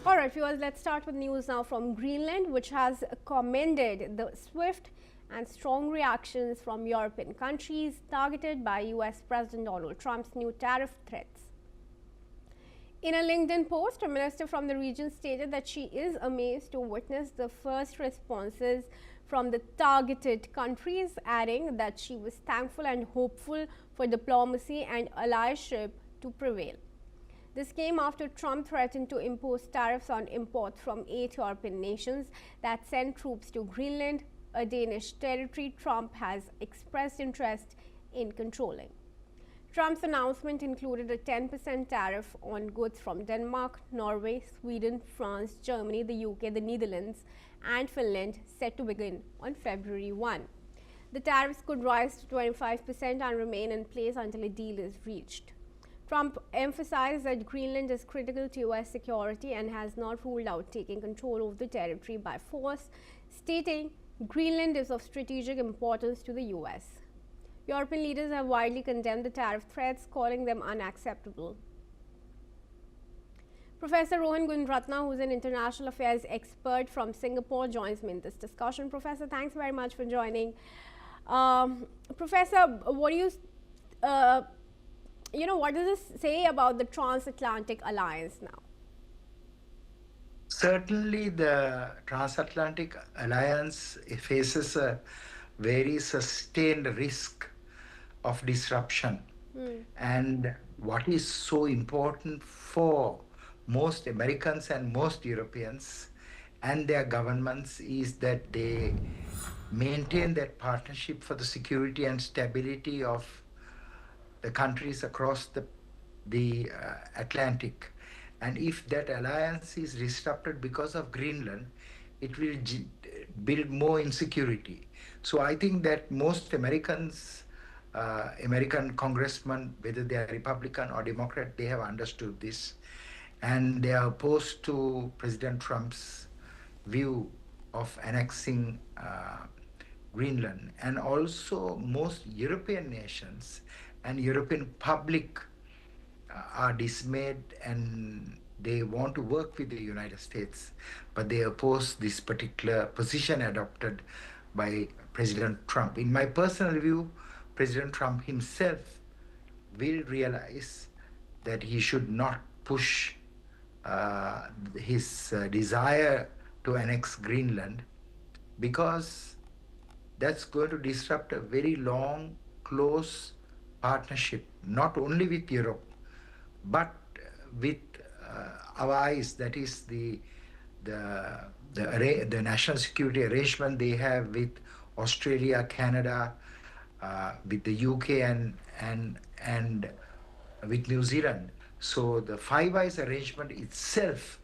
All right, viewers, let's start with news now from Greenland, which has commended the swift and strong reactions from European countries targeted by US President Donald Trump's new tariff threats. In a LinkedIn post, a minister from the region stated that she is amazed to witness the first responses from the targeted countries, adding that she was thankful and hopeful for diplomacy and allyship to prevail. This came after Trump threatened to impose tariffs on imports from 8 European nations that send troops to Greenland, a Danish territory Trump has expressed interest in controlling. Trump's announcement included a 10% tariff on goods from Denmark, Norway, Sweden, France, Germany, the UK, the Netherlands, and Finland, set to begin on February 1. The tariffs could rise to 25% and remain in place until a deal is reached. Trump emphasized that Greenland is critical to US security and has not ruled out taking control of the territory by force, stating Greenland is of strategic importance to the US. European leaders have widely condemned the tariff threats, calling them unacceptable. Professor Rohan Gunratna, who is an international affairs expert from Singapore, joins me in this discussion. Professor, thanks very much for joining. Professor, what do what does this say about the transatlantic alliance now? Certainly, the transatlantic alliance faces a very sustained risk of disruption. And what is so important for most Americans and most Europeans and their governments is that they maintain that partnership for the security and stability of the countries across the Atlantic. And if that alliance is disrupted because of Greenland, it will build more insecurity. So I think that most Americans, American congressmen, whether they are Republican or Democrat, they have understood this. And they are opposed to President Trump's view of annexing Greenland. And also most European nations and European public are dismayed and they want to work with the United States, but they oppose this particular position adopted by President Trump. In my personal view, President Trump himself will realize that he should not push his desire to annex Greenland, because that's going to disrupt a very long, close partnership, not only with Europe, but with our allies, that is the national security arrangement they have with Australia, Canada, with the UK and with New Zealand. So the Five Eyes arrangement itself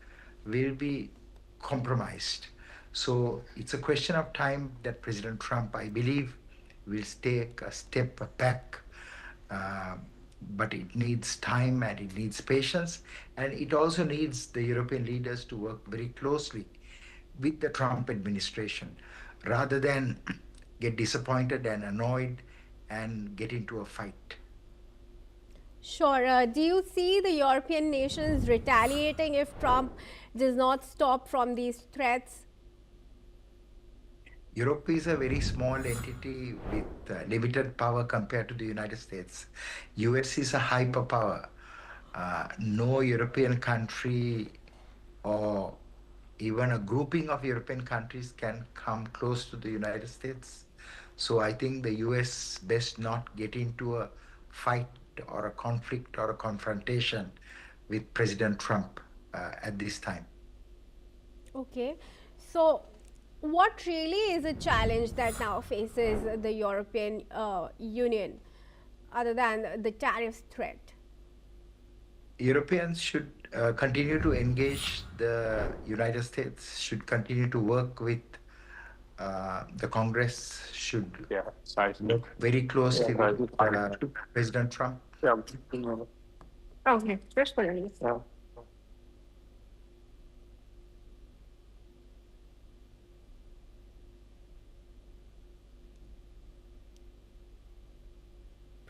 will be compromised. So it's a question of time that President Trump, I believe, will take a step back. But it needs time and it needs patience, and it also needs the European leaders to work very closely with the Trump administration rather than get disappointed and annoyed and get into a fight. Sure. Do you see the European nations retaliating if Trump does not stop from these threats? Europe is a very small entity with limited power compared to the United States. US is a hyperpower. No European country or even a grouping of European countries can come close to the United States. So I think the US best not get into a fight or a conflict or a confrontation with President Trump at this time. Okay. So what really is a challenge that now faces the European Union other than the tariffs threat? Europeans should continue to engage the United States, should continue to work with the Congress, should work very closely with President Trump. Okay,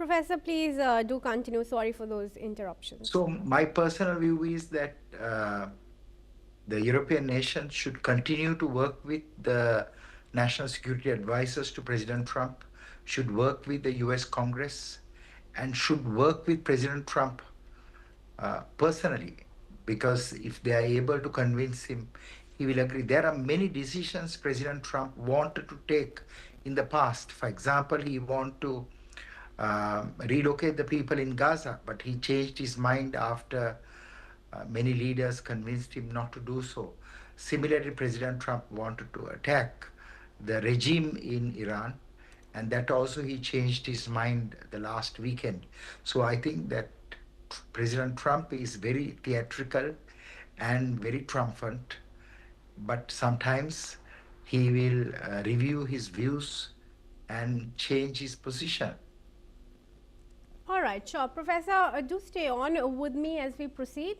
Professor, please do continue. Sorry for those interruptions. So my personal view is that The European nations should continue to work with the national security advisors to President Trump, should work with the US Congress, and should work with President Trump personally, because if they are able to convince him, he will agree. There are many decisions President Trump wanted to take in the past. For example, he wanted to relocate the people in Gaza, but he changed his mind after many leaders convinced him not to do so. Similarly, President Trump wanted to attack the regime in Iran, and that also he changed his mind the last weekend. So I think that President Trump is very theatrical and very triumphant, but sometimes he will review his views and change his position. All right, sure. Professor, do stay on with me as we proceed.